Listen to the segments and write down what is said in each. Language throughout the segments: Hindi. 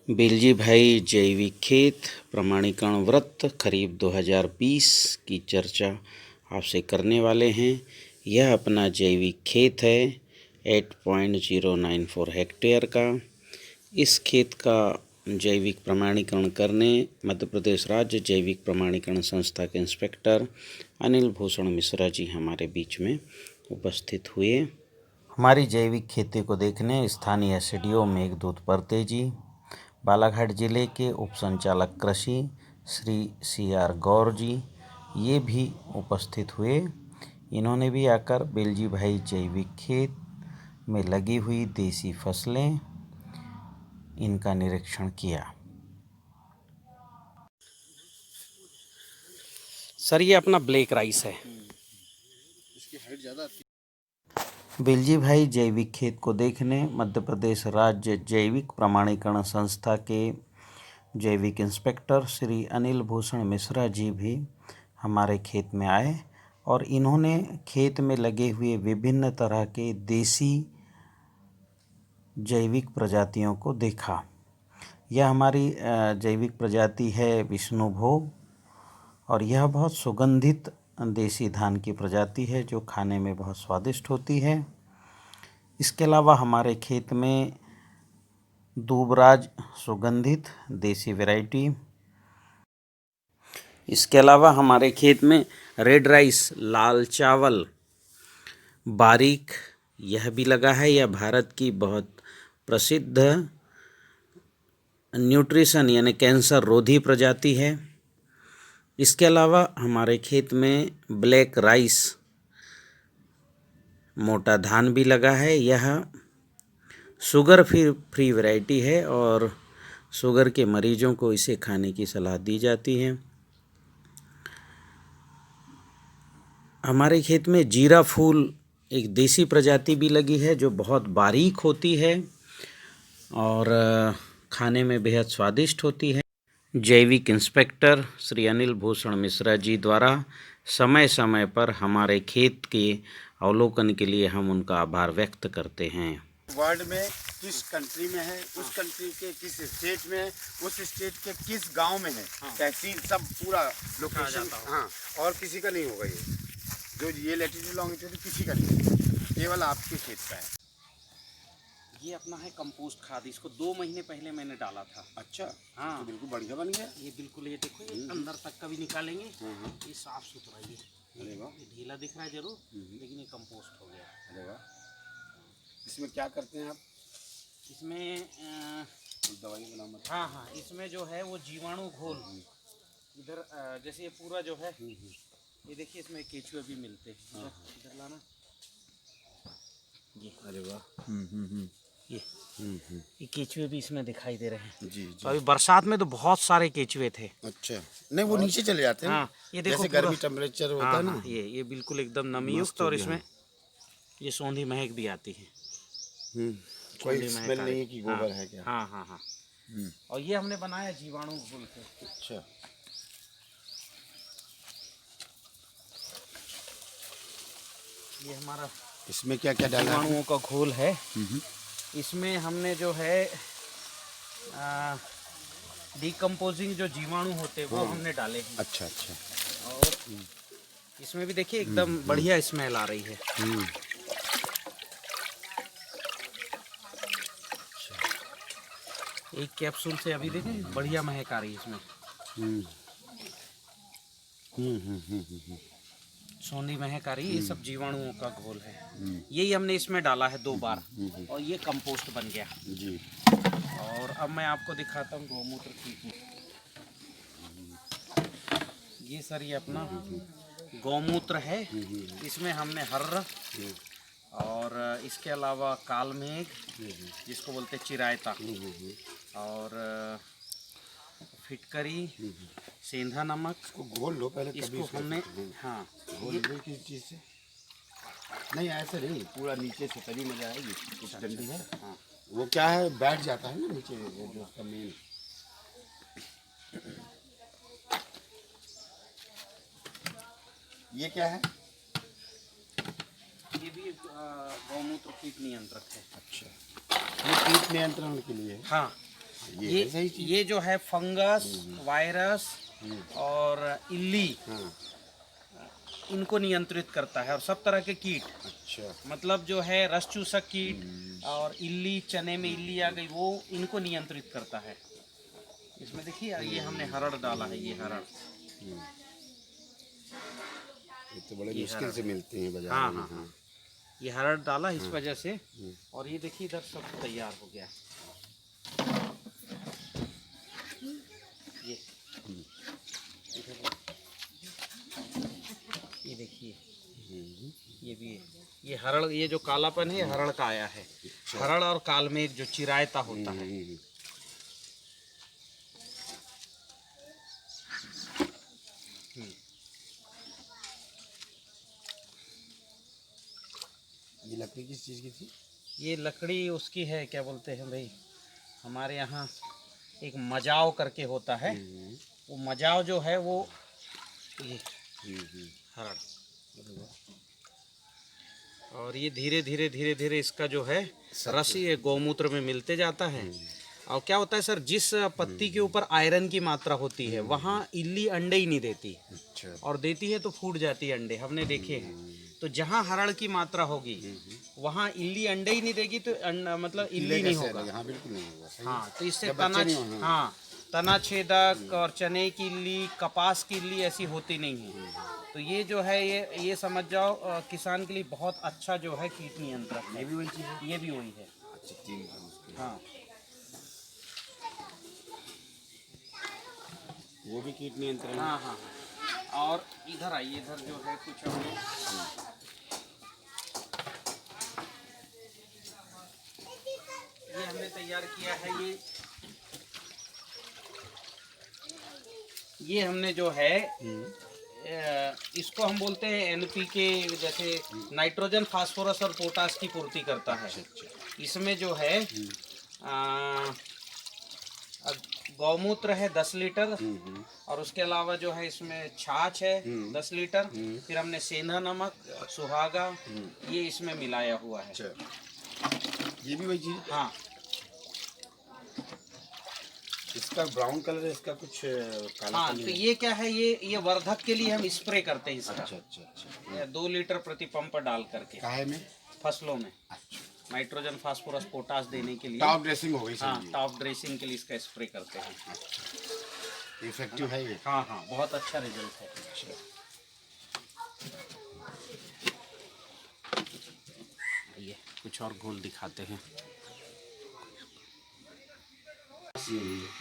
बिलजी भाई जैविक खेत प्रमाणीकरण व्रत खरीफ 2020 की चर्चा आपसे करने वाले हैं। यह अपना जैविक खेत है 8.094 हेक्टेयर का। इस खेत का जैविक प्रमाणीकरण करने मध्य प्रदेश राज्य जैविक प्रमाणीकरण संस्था के इंस्पेक्टर अनिल भूषण मिश्रा जी हमारे बीच में उपस्थित हुए। हमारी जैविक खेती को देखने स्थानीय एसडीओ मेघदूत परते जी, बालाघाट जिले के उप संचालक कृषि श्री CR गौर जी ये भी उपस्थित हुए। इन्होंने भी आकर बिलजी भाई जैविक खेत में लगी हुई देसी फसलें इनका निरीक्षण किया। सर ये अपना ब्लैक राइस है, इसकी हाइट ज़्यादा आती है। बिलजी भाई जैविक खेत को देखने मध्य प्रदेश राज्य जैविक प्रमाणीकरण संस्था के जैविक इंस्पेक्टर श्री अनिल भूषण मिश्रा जी भी हमारे खेत में आए और इन्होंने खेत में लगे हुए विभिन्न तरह के देसी जैविक प्रजातियों को देखा। यह हमारी जैविक प्रजाति है विष्णुभोग और यह बहुत सुगंधित देसी धान की प्रजाति है जो खाने में बहुत स्वादिष्ट होती है। इसके अलावा हमारे खेत में दूबराज सुगंधित देसी वैरायटी, इसके अलावा हमारे खेत में रेड राइस लाल चावल बारीक यह भी लगा है। यह भारत की बहुत प्रसिद्ध न्यूट्रिशन यानी कैंसर रोधी प्रजाति है। इसके अलावा हमारे खेत में ब्लैक राइस मोटा धान भी लगा है। यह शुगर फ्री वैरायटी है और शुगर के मरीजों को इसे खाने की सलाह दी जाती है। हमारे खेत में जीरा फूल एक देसी प्रजाति भी लगी है जो बहुत बारीक होती है और खाने में बेहद स्वादिष्ट होती है। जैविक इंस्पेक्टर श्री अनिल भूषण मिश्रा जी द्वारा समय समय पर हमारे खेत के अवलोकन के लिए हम उनका आभार व्यक्त करते हैं। वर्ल्ड में किस कंट्री में है, उस कंट्री के किस स्टेट में है, उस स्टेट के किस गांव में है, तहसील सब पूरा लोकेशन। हाँ, और किसी का नहीं होगा ये जो ये लैटिट्यूड लॉन्गिट्यूड किसी का नहीं, केवल आपके खेत का है। ये अपना है कंपोस्ट खाद, इसको 2 महीने पहले मैंने डाला था। अच्छा, हाँ तो बिल्कुल बढ़िया बन गया। ये बिल्कुल, ये देखो ये अंदर तक का भी निकालेंगे, ये साफ सुथरा ये ढीला दिख रहा है जरूर लेकिन ये कंपोस्ट हो गया। अरे वाह, इसमें क्या करते हैं आप? इसमें दवाई का नाम? हाँ, इसमें जो है वो जीवाणु घोल इधर जैसे ये पूरा जो है ये देखिए इसमें केचुए भी मिलते हैं। इधर लाना ये। अरे वाह, ये केचुए भी इसमें दिखाई दे रहे हैं। जी तो अभी बरसात में तो बहुत सारे केचुए थे। अच्छा, नहीं वो नीचे चले जाते हैं। हाँ ये देखो जैसे गर्मी टेम्परेचर होता है ना। ये बिल्कुल एकदम नमी युक्त और इसमें ये सौंधी महक भी आती है। कोई स्मेल नहीं है कि गोबर है क्या? हाँ। और ये हमने बनाया जीवाणु घोल से। अच्छा, ये हमारा इसमें क्या क्या डाला? जीवाणुओं का घोल है। इसमें हमने जो है डिकम्पोजिंग जो जीवाणु होते हैं वो हमने डाले हैं। अच्छा। और इसमें भी देखिए एकदम बढ़िया स्मेल आ रही है। एक कैप्सूल से अभी देखें बढ़िया महक आ रही है इसमें। सोंधी महक आ रही है। ये सब जीवाणुओं का घोल है। यही हमने इसमें डाला है 2 बार और ये कंपोस्ट बन गया जी। और अब मैं आपको दिखाता हूँ गौमूत्र की। ये सर ये अपना गौमूत्र है। इसमें हमने हर्र और इसके अलावा कालमेघ जिसको बोलते हैं चिरायता और फिटकरी सेंधा नमक। इसको घोल लो पहले, इसको हमने हाँ घोल लो किस चीज़ से? नहीं ऐसे नहीं, पूरा नीचे से तभी मजा आएगी। कुछ डंडी है। हाँ वो क्या है, बैठ जाता है ना नीचे वो जो उसका मेन। ये क्या है? ये भी गौमूत्र कीट नियंत्रक है। अच्छा, ये कीट नियंत्रण के लिए? हाँ ये सही चीज। ये जो है फंगस, वायरस और इल्ली, हाँ। इनको नियंत्रित करता है, और सब तरह के कीट, अच्छा। मतलब जो है रस चूसक कीट और इल्ली, चने में इल्ली आ गई, वो इनको नियंत्रित करता है। इसमें देखिए ये हमने हरड़ डाला है, ये हरड़। ये तो बड़े ये मुश्किल हरड़। से मिलते हैं बाजार हाँ में। हाँ हाँ, ये हरड़ डाला इस वजह से। और ये देखिए इधर सब तैयार हो गया। ये ये देखिए, ये भी है। ये हरड़, ये जो कालापन है हरड़ का आया है। हरड़ और काल में जो चिरायता होता है। ये लकड़ी किस चीज़ की थी? ये लकड़ी उसकी है, क्या बोलते हैं भाई, हमारे यहाँ एक मजाव करके होता है, वो मजाव जो है वो ये हरड़। और ये धीरे धीरे धीरे धीरे इसका जो है रस ये गौमूत्र में मिलते जाता है। और क्या होता है सर, जिस पत्ती के ऊपर आयरन की मात्रा होती है वहाँ इल्ली अंडे ही नहीं देती। अच्छा। और देती है तो फूट जाती है अंडे, हमने देखे हैं। तो जहाँ हरड़ की मात्रा होगी वहाँ इल्ली अंडे ही नहीं देगी, तो मतलब इल्ली नहीं होगा। हाँ बिल्कुल नहीं होगा। सही। हाँ, तो इससे जब बच्चे तना, नहीं होंगे। हाँ, तना छेदक और चने की इल्ली, कपास की इल्ली ऐसी होती नहीं है। तो ये जो है ये समझ जाओ किसान के लिए बहुत अच्छा जो है कीट नियंत्रक है। ये भी वही चीज़ है। ये भी वही है। अच्छा, 3 ग्राम उसके। हाँ, वो भी कीट नियंत्रण। हाँ हाँ हाँ। और इधर आइए, इधर जो है कुछ हमने ये हमने तैयार किया है। ये हमने जो है इसको हम बोलते हैं एनपीके, जैसे नाइट्रोजन, फास्फोरस और पोटास की पूर्ति करता है। इसमें जो है गौमूत्र है 10 लीटर, और उसके अलावा जो है इसमें छाछ है 10 लीटर, फिर हमने सेंधा नमक, सुहागा, ये इसमें मिलाया हुआ है। ये भी वही चीज़। हाँ, इसका ब्राउन कलर है, इसका कुछ काला। हाँ, तो ये क्या है, ये वर्धक के लिए हम स्प्रे करते हैं इसका। अच्छा अच्छा अच्छा। 2 लीटर प्रति पंप डाल करके काहे में? फसलों में अच्छा। नाइट्रोजन, फास्फोरस, पोटास देने के लिए। टॉप ड्रेसिंग हो गई। हाँ, टॉप ड्रेसिंग के लिए इसका स्प्रे करते हैं। इफेक्टिव है ये। हाँ हाँ, बहुत अच्छा रिजल्ट है। ये कुछ और घोल दिखाते हैं।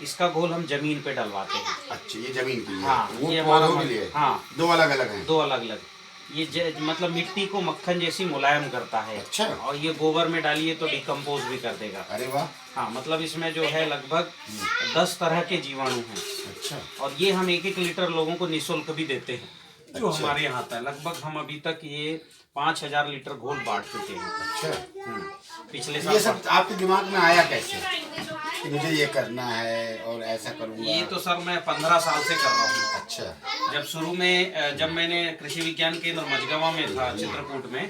इसका घोल हम जमीन पे डलवाते हैं। अच्छा, ये जमीन के लिए। हाँ, वो ये हमारा पौधों के लिए। हाँ, दो अलग अलग हैं। 2 अलग अलग। ये मतलब मिट्टी को मक्खन जैसी मुलायम करता है। अच्छा। और ये गोबर में डालिए तो डिकम्पोज भी कर देगा। अरे वाह। हाँ, मतलब इसमें जो है लगभग 10 तरह के जीवाणु हैं। अच्छा। और ये हम 1-1 लीटर लोगों को निःशुल्क भी देते हैं, जो अच्छा। हमारे यहाँ आता है। लगभग हम अभी तक ये 5000 लीटर घोल बांट चुके हैं। अच्छा। पिछले ये सब साल। आपके दिमाग में आया कैसे कि मुझे ये करना है और ऐसा करूँगा? ये तो सर मैं 15 साल से कर रहा हूँ। अच्छा। जब शुरू में जब मैंने कृषि विज्ञान केंद्र मझगावा में था, चित्रकूट में,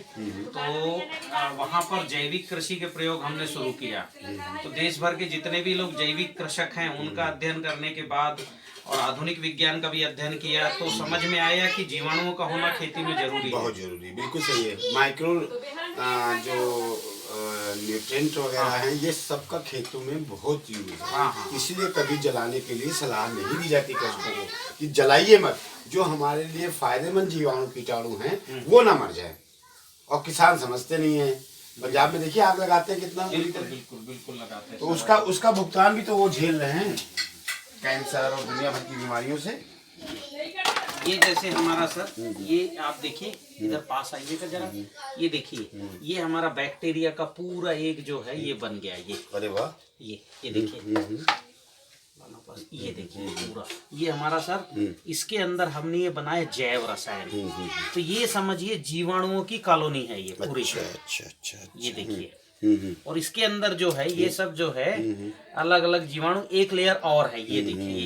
तो वहाँ पर जैविक कृषि के प्रयोग हमने शुरू किया। तो देश भर के जितने भी लोग जैविक कृषक हैं उनका अध्ययन करने के बाद और आधुनिक विज्ञान का भी अध्ययन किया, तो समझ में आया कि जीवाणुओं का होना खेती में जरूरी है। बहुत जरूरी, बिल्कुल सही है। माइक्रो जो न्यूट्रिएंट वगैरह हैं, ये सबका खेतों में बहुत यूज है। हाँ। इसलिए कभी जलाने के लिए सलाह नहीं दी जाती कृषकों को कि जलाइए मत, जो हमारे लिए फायदेमंद जीवाणु कीटाणु हैं वो ना मर जाए। और किसान समझते नहीं है। पंजाब में देखिए आग लगाते हैं कितना। बिल्कुल लगाते हैं। तो उसका भुगतान भी तो वो झेल रहे हैं, कैंसर और दुनिया भर की बीमारियों से। ये जैसे हमारा सर, ये आप देखिए, इधर पास आइएगा जरा, ये देखिए, ये हमारा बैक्टीरिया का पूरा एक जो है ये बन गया। ये अरे वाह। ये देखिए, ये देखिए पूरा ये हमारा सर, इसके अंदर हमने ये बनाया जैव रसायन। तो ये समझिए जीवाणुओं की कॉलोनी है ये पूरी। अच्छा। ये देखिए, और इसके अंदर जो है ये सब जो है अलग अलग जीवाणु, एक लेयर और है। ये देखिए,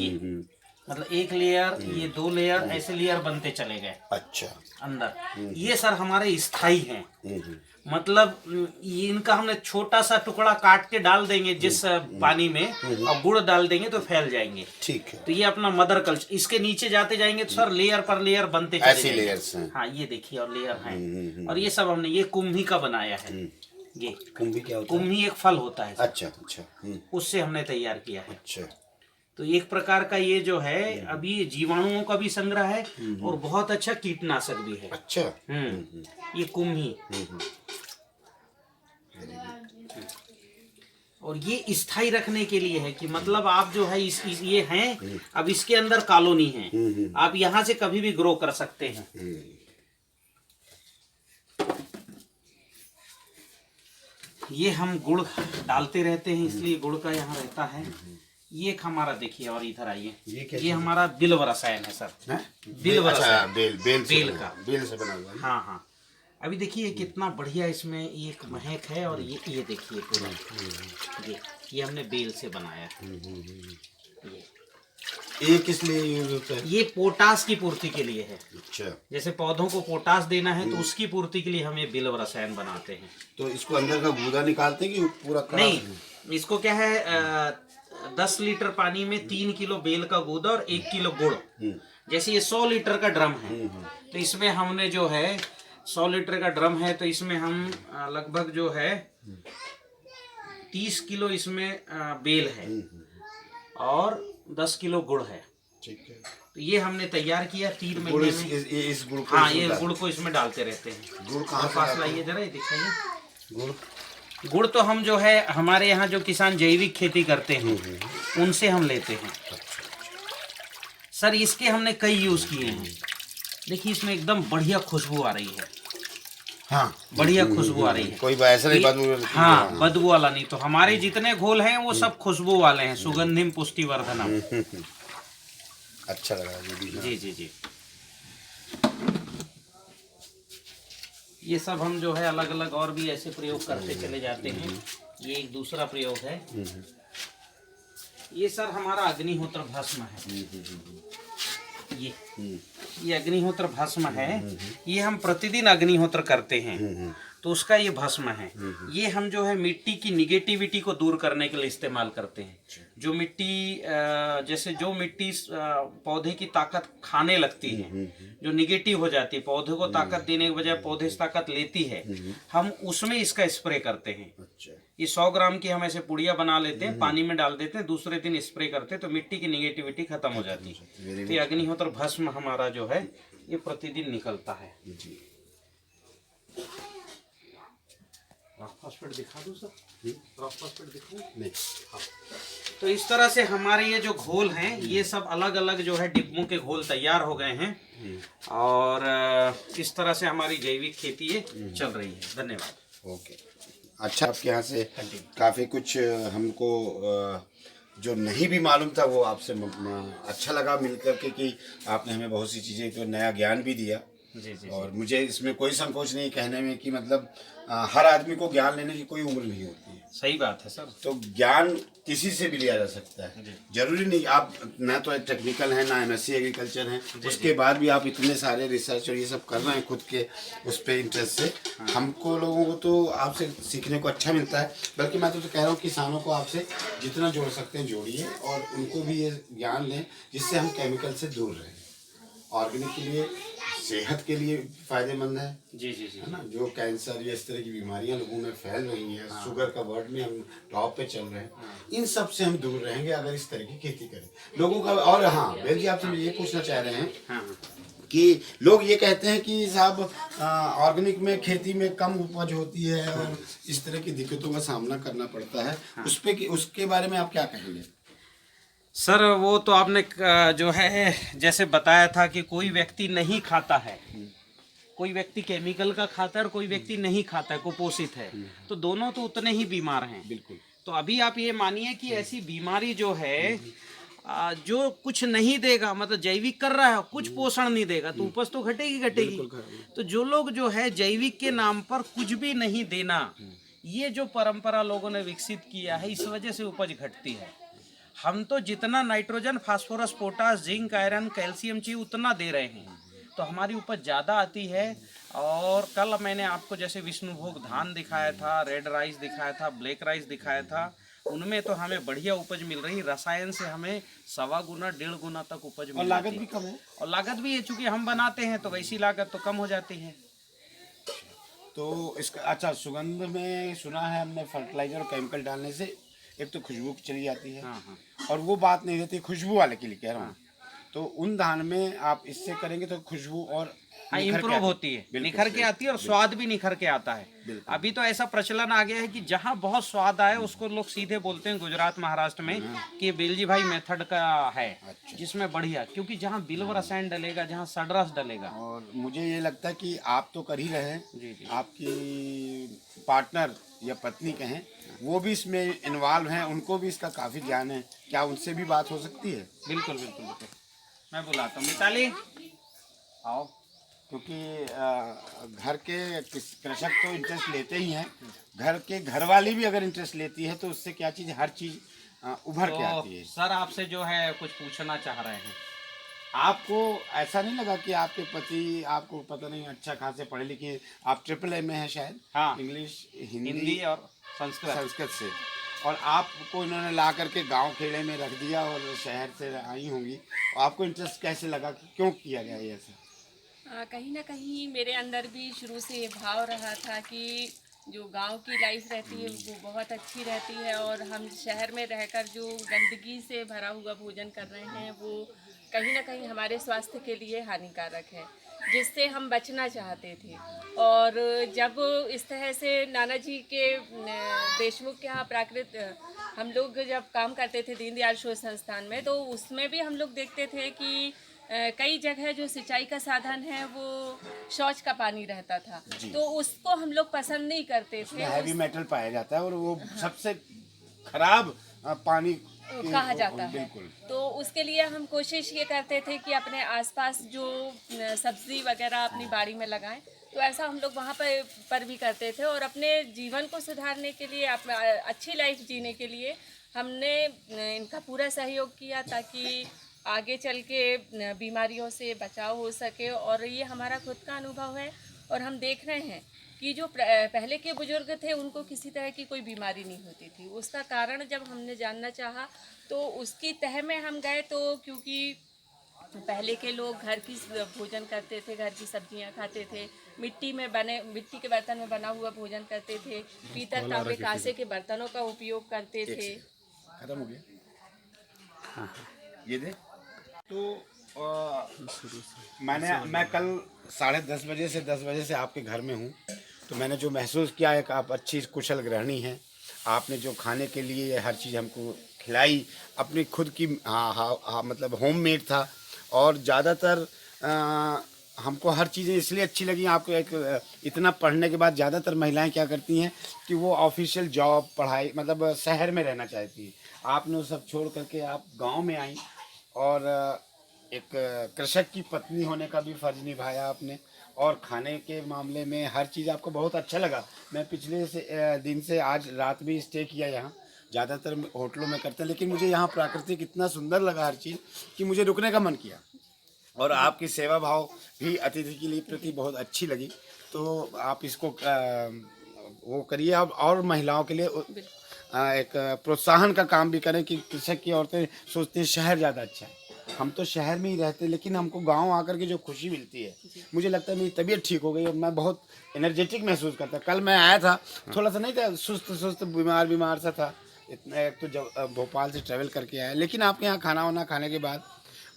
ये मतलब 1 लेयर, ये 2 लेयर, ऐसे लेयर बनते चले गए। अच्छा। अंदर ये सर हमारे स्थाई हैं। मतलब ये इनका हमने छोटा सा टुकड़ा काट के डाल देंगे जिस पानी में, और गुड़ डाल देंगे तो फैल जाएंगे। ठीक है। तो ये अपना मदर कल्चर। इसके नीचे जाते जाएंगे तो सर लेयर पर लेयर बनते चले ऐसे जाएंगे। लेयर्स हैं। हाँ ये देखिए, और लेयर हैं। और ये सब हमने, ये कुम्ही का बनाया है। ये कुम्भी क्या होता है? कुम्ही एक फल होता है, अच्छा अच्छा। उससे हमने तैयार किया है। अच्छा। तो एक प्रकार का ये जो है, अभी जीवाणुओं का भी संग्रह है और बहुत अच्छा कीटनाशक भी है। अच्छा। ये कुम्ही। और ये स्थायी रखने के लिए है कि मतलब आप जो है ये हैं, अब इसके अंदर कॉलोनी है, आप यहाँ से कभी भी ग्रो कर सकते हैं। ये हम गुड़ डालते रहते हैं, इसलिए गुड़ का यहाँ रहता है। ये एक हमारा देखिए, और इधर आइए, ये हमारा बिल्व रसायन है सर। बिल्व रसायन, बेल से बना हुआ है। हाँ हाँ। अभी देखिए कितना बढ़िया इसमें एक महक है। और ये देखिए पूरा ये हमने बेल से बनाया है। ये किस लिए यूज होता है? ये पोटास की पूर्ति के लिए है। अच्छा। जैसे पौधों को पोटास देना है तो उसकी पूर्ति के लिए हम ये बिल्व रसायन बनाते हैं। तो इसको अंदर का गूदा निकालते हैं कि पूरा नहीं, इसको क्या है, 10 लीटर पानी में 3 किलो बेल का गूदा और 1 किलो गुड़। जैसे ये 100 लीटर का ड्रम है, तो इसमें हमने जो है 100 लीटर का ड्रम है, तो इसमें हम लगभग जो है 30 किलो इसमें बेल है और 10 किलो गुड़ है। ठीक है। तो ये हमने तैयार किया 3 महीने में। इस गुड़ को, हाँ ये गुड़ को इसमें डालते रहते हैं। गुड़ कहाँ पास लाइए जरा, ये दिखाइए। गुड़ तो हम जो है हमारे यहाँ जो किसान जैविक खेती करते हैं उनसे हम लेते हैं सर। इसके हमने कई यूज किए हैं। देखिए इसमें एकदम बढ़िया खुशबू आ रही है। हाँ, बढ़िया खुशबू आ रही है। कोई ऐसा नहीं बदबू? हाँ, बदबू वाला नहीं। तो हमारे जितने घोल हैं वो सब खुशबू वाले हैं, सुगंधिम पुष्टिवर्धनम। अच्छा लगा जी जी जी। ये सब हम जो है अलग अलग और भी ऐसे प्रयोग करते चले जाते हैं। ये एक दूसरा प्रयोग है। ये सर हमारा अग्निहोत्र भस्म है। ये अग्निहोत्र भस्म है। ये हम प्रतिदिन अग्निहोत्र करते हैं तो उसका ये भस्म है। ये हम जो है मिट्टी की निगेटिविटी को दूर करने के लिए इस्तेमाल करते हैं। जो मिट्टी जैसे जो मिट्टी पौधे की ताकत खाने लगती है, जो निगेटिव हो जाती है, पौधे को ताकत देने के बजाय पौधे से ताकत लेती है, हम उसमें इसका स्प्रे करते हैं। ये 100 ग्राम की हम ऐसे पुड़िया बना लेते हैं, पानी में डाल देते हैं, दूसरे दिन स्प्रे करते हैं तो मिट्टी की निगेटिविटी खत्म हो जाती है। तो ये अग्निहोत्र भस्म हमारा जो है ये प्रतिदिन निकलता है। रॉक फॉस्फेट दिखा दूं सर? रॉक फॉस्फेट दिखाऊं? नहीं। हाँ। तो इस तरह से हमारे ये जो घोल हैं ये सब अलग अलग जो है डिब्बों के घोल तैयार हो गए हैं और इस तरह से हमारी जैविक खेती चल रही है। धन्यवाद। ओके। अच्छा, आपके यहाँ से काफ़ी कुछ हमको जो नहीं भी मालूम था वो आपसे अच्छा लगा मिल करके कि आपने हमें बहुत सी चीज़ें तो नया ज्ञान भी दिया। जी जी। और मुझे इसमें कोई संकोच नहीं कहने में कि मतलब हर आदमी को ज्ञान लेने की कोई उम्र नहीं होती है। सही बात है सर। तो ज्ञान किसी से भी लिया जा सकता है। जरूरी नहीं आप ना तो टेक्निकल हैं ना MSc एग्रीकल्चर हैं, उसके बाद भी आप इतने सारे रिसर्च और ये सब कर रहे हैं खुद के उस पर इंटरेस्ट से। हमको लोगों को तो आपसे सीखने को अच्छा मिलता है। बल्कि मैं तो कह रहा हूँ किसानों को आपसे जितना जोड़ सकते हैं जोड़िए और उनको भी ये ज्ञान लें जिससे हम केमिकल से दूर रहें। ऑर्गेनिक के लिए सेहत के लिए फायदेमंद है। जी जी जी। है ना, जो कैंसर या इस तरह की बीमारियां लोगों में फैल रही हैं, शुगर का वर्ड में हम टॉप पे चल रहे हैं, इन सब से हम दूर रहेंगे अगर इस तरह की खेती करें लोगों का। और हाँ बेल जी, आपसे ये पूछना चाह रहे हैं कि लोग ये कहते हैं कि साहब ऑर्गेनिक में खेती में कम उपज होती है और इस तरह की दिक्कतों का सामना करना पड़ता है, उस पे उसके बारे में आप क्या कहेंगे? सर वो तो आपने जो है जैसे बताया था कि कोई व्यक्ति नहीं खाता है, कोई व्यक्ति केमिकल का खाता है और कोई व्यक्ति नहीं खाता है, कुपोषित है, तो दोनों तो उतने ही बीमार हैं। बिल्कुल। तो अभी आप ये मानिए कि ऐसी बीमारी जो है जो कुछ नहीं देगा, मतलब जैविक कर रहा है कुछ पोषण नहीं देगा तो उपज तो घटेगी घटेगी। तो जो लोग जो है जैविक के नाम पर कुछ भी नहीं देना, ये जो परंपरा लोगों ने विकसित किया है, इस वजह से उपज घटती है। हम तो जितना nitrogen, phosphorus, potash, zinc, iron, calcium चाहिए उतना दे रहे हैं तो हमारी उपज ज़्यादा आती है। और कल मैंने आपको जैसे विष्णुभोग धान दिखाया था, रेड राइस दिखाया था, ब्लैक राइस दिखाया था, उनमें तो हमें बढ़िया उपज मिल रही। रसायन से हमें 1.25 गुना 1.5 गुना तक उपज और मिल लागत जाती भी है। कम है। और लागत भी है, चूंकि हम बनाते हैं तो वैसी लागत तो कम हो जाती है। तो इसका अच्छा, सुगंध में सुना है हमने फर्टिलाइजर और केमिकल डालने से एक तो खुशबू चली जाती है, हाँ हाँ और वो बात नहीं रहती खुशबू वाले के लिए कह रहा हूँ। हाँ तो उन धान में आप इससे करेंगे तो खुशबू और हाँ, निखर के इम्प्रूव आती होती है, बिल्कुल निखर के सही, आती है और बिल्कुल स्वाद भी निखर के आता है। बिल्कुल। अभी तो ऐसा प्रचलन आ गया है कि जहाँ बहुत स्वाद आए उसको लोग सीधे बोलते हैं गुजरात महाराष्ट्र में कि ये बेलजी भाई मेथड का है, अच्छा। जिसमें बढ़िया, क्योंकि जहाँ बिल्व रसायन डलेगा, जहाँ सड़रस डलेगा। और मुझे ये लगता है कि आप तो कर ही रहे हैं, जी जी आपकी पार्टनर या पत्नी कहें वो भी इसमें इन्वॉल्व हैं, उनको भी इसका काफ़ी ज्ञान है, क्या उनसे भी बात हो सकती है? बिल्कुल बिल्कुल बिल्कुल, मैं बुलाता हूँ। मिताली आओ। क्योंकि घर के कृषक तो इंटरेस्ट लेते ही हैं, घर के घरवाली भी अगर इंटरेस्ट लेती है तो उससे क्या चीज़, हर चीज़ उभर के तो आती है। सर आपसे जो है कुछ पूछना चाह रहे हैं। आपको ऐसा नहीं लगा कि आपके पति, आपको पता नहीं अच्छा खासे पढ़े लिखे, आप AAA में हैं शायद, हाँ, इंग्लिश हिंदी हिंदी और संस्कृत। संस्कृत से, और आपको इन्होंने ला करके गांव खेड़े में रख दिया और शहर से आई होंगी, आपको इंटरेस्ट कैसे लगा कि क्यों किया गया ये ऐसा? कहीं ना कहीं मेरे अंदर भी शुरू से ये भाव रहा था कि जो गांव की लाइफ रहती है वो बहुत अच्छी रहती है, और हम शहर में रहकर जो गंदगी से भरा हुआ भोजन कर रहे हैं वो कहीं ना कहीं हमारे स्वास्थ्य के लिए हानिकारक है, जिससे हम बचना चाहते थे। और जब इस तरह से नाना जी के देशमुख के यहाँ प्राकृत हम लोग जब काम करते थे दीनदयाल शोध संस्थान में, तो उसमें भी हम लोग देखते थे कि कई जगह जो सिंचाई का साधन है वो शौच का पानी रहता था, तो उसको हम लोग पसंद नहीं करते थे। हैवी मेटल पाया जाता है और वो सबसे खराब पानी कहा जाता है। बिल्कुल। तो उसके लिए हम कोशिश ये करते थे कि अपने आसपास जो सब्जी वगैरह अपनी बाड़ी में लगाएं, तो ऐसा हम लोग वहाँ पर भी करते थे। और अपने जीवन को सुधारने के लिए, अच्छी लाइफ जीने के लिए हमने इनका पूरा सहयोग किया, ताकि आगे चल के बीमारियों से बचाव हो सके। और ये हमारा खुद का अनुभव है, और हम देख रहे हैं कि जो पहले के बुजुर्ग थे उनको किसी तरह की कोई बीमारी नहीं होती थी। उसका कारण जब हमने जानना चाहा तो उसकी तह में हम गए, तो क्योंकि पहले के लोग घर की भोजन करते थे, घर की सब्जियां खाते थे, मिट्टी के बर्तन में बना हुआ भोजन करते थे, पीतल तांबे कांसे के बर्तनों का उपयोग करते थे। खत्म हो गया, ये दे। तो मैं कल 10:30 बजे से 10 बजे से आपके घर में हूँ, तो मैंने जो महसूस किया है कि आप अच्छी कुशल गृहिणी हैं, आपने जो खाने के लिए हर चीज़ हमको खिलाई, अपनी खुद की, हाँ मतलब होममेड था। और ज़्यादातर हमको हर चीज़ें इसलिए अच्छी लगी, आपको एक इतना पढ़ने के बाद ज़्यादातर महिलाएं क्या करती हैं कि वो ऑफिशियल जॉब, पढ़ाई, मतलब शहर में रहना चाहती हैं। आपने वो सब छोड़ करके आप गांव में आई, और एक कृषक की पत्नी होने का भी फर्ज निभाया आपने, और खाने के मामले में हर चीज़ आपको बहुत अच्छा लगा। मैं पिछले दिन से आज रात भी स्टे किया यहाँ, ज़्यादातर होटलों में करते हैं, लेकिन मुझे यहाँ प्राकृतिक इतना सुंदर लगा हर चीज़ कि मुझे रुकने का मन किया। और आपकी सेवा भाव भी अतिथि के लिए प्रति बहुत अच्छी लगी। तो आप इसको वो करिए, और महिलाओं के लिए एक प्रोत्साहन का काम भी करें कि कृषक की औरतें सोचती हैं शहर ज़्यादा अच्छा है। हम तो शहर में ही रहते हैं, लेकिन हमको गांव आकर के जो खुशी मिलती है, मुझे लगता है मेरी तबीयत ठीक हो गई और मैं बहुत एनर्जेटिक महसूस करता। कल मैं आया था, थोड़ा सा नहीं था, सुस्त बीमार सा था इतना, एक तो जब भोपाल से ट्रैवल करके आया, लेकिन आपके यहाँ खाना वाना खाने के बाद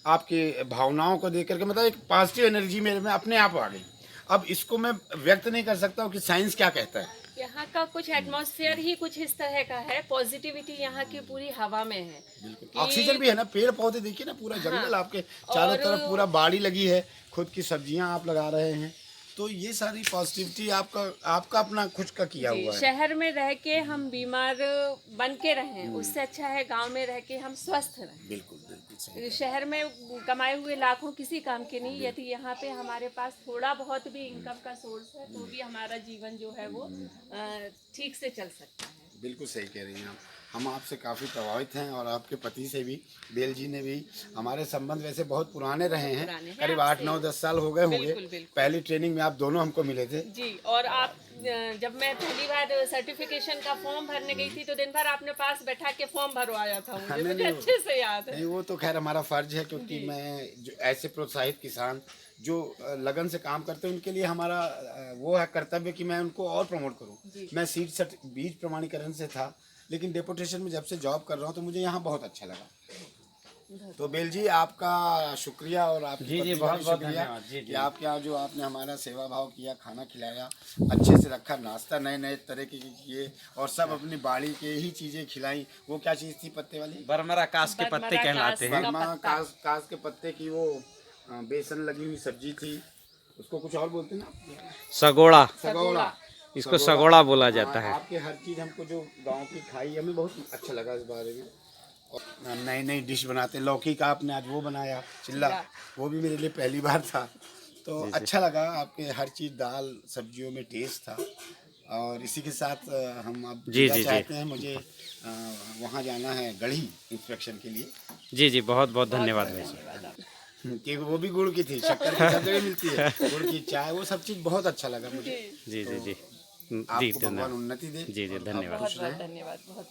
आपकी भावनाओं को देख करके मतलब एक पॉजिटिव एनर्जी मेरे में अपने आप आ गई। अब इसको मैं व्यक्त नहीं कर सकता हूँ कि साइंस क्या कहता है। यहाँ का कुछ एटमॉस्फेयर ही कुछ इस तरह का है, पॉजिटिविटी यहाँ की पूरी हवा में है। ऑक्सीजन भी है ना, पेड़ पौधे देखिए ना, पूरा जंगल आपके चारों तरफ, पूरा बाड़ी लगी है, खुद की सब्जियां आप लगा रहे हैं, तो ये सारी पॉजिटिविटी आपका अपना खुद का किया हुआ है। शहर में रह के हम बीमार बन के रहें, उससे अच्छा है गांव में रह के हम स्वस्थ रहें। बिल्कुल बिल्कुल सही। शहर में कमाए हुए लाखों किसी काम के नहीं, यदि यहाँ पे हमारे पास थोड़ा बहुत भी इनकम का सोर्स है तो भी हमारा जीवन जो है वो ठीक से चल सकता है। बिल्कुल सही कह रही हैं आप। हम आपसे काफ़ी प्रभावित हैं और आपके पति से भी, बेल जी ने भी। हमारे संबंध वैसे बहुत पुराने रहे हैं, करीब 8-9-10 साल हो गए होंगे। पहली ट्रेनिंग में आप दोनों हमको मिले थे जी। और आप जब मैं पहली बार सर्टिफिकेशन का फॉर्म भरने गई थी तो दिन भर आपने पास बैठा के फॉर्म भरवाया था, मुझे अच्छे से याद है। नहीं, वो तो खैर हमारा फर्ज है, क्योंकि मैं जो ऐसे प्रोत्साहित किसान जो लगन से काम करते हैं उनके लिए हमारा वो है कर्तव्य कि मैं उनको और प्रमोट करूं। मैं बीज प्रमाणीकरण से था, लेकिन डेपुटेशन में जब से जॉब कर रहा हूं तो मुझे यहाँ बहुत अच्छा लगा। तो बेल जी आपका शुक्रिया और आपकी पत्नी का भी शुक्रिया कि आपके यहाँ जो आपने हमारा सेवा भाव किया, खाना खिलाया, अच्छे से रखा, नाश्ता नए नए तरह के किए और सब अपनी बाड़ी के ही चीज़ें खिलाई। वो क्या चीज़ थी पत्ते वाली? बरमरा कास के पत्ते कहलाते हैं। बर्मा कास के पत्ते की वो बेसन लगी हुई सब्जी थी, उसको कुछ और बोलते हैं ना, सगोड़ा। सगोड़ा। इसको सगोड़ा बोला जाता है। आपके हर चीज़ हमको जो गांव की खाई, हमें बहुत अच्छा लगा इस बारे में। और नई नई डिश बनाते, लौकी का आपने आज वो बनाया चिल्ला, वो भी मेरे लिए पहली बार था, तो अच्छा लगा। आपके हर चीज़ दाल सब्जियों में टेस्ट था। और इसी के साथ हम अब चाहते हैं, मुझे वहाँ जाना है गढ़ी इंस्पेक्शन के लिए। जी, बहुत बहुत धन्यवाद भाई। कि वो भी गुड़ की थी, शक्कर की सब जगह मिलती है, गुड़ की चाय, वो सब चीज़ बहुत अच्छा लगा मुझे। जी। आपको भगवान उन्नति दे। जी, धन्यवाद। बहुत धन्यवाद।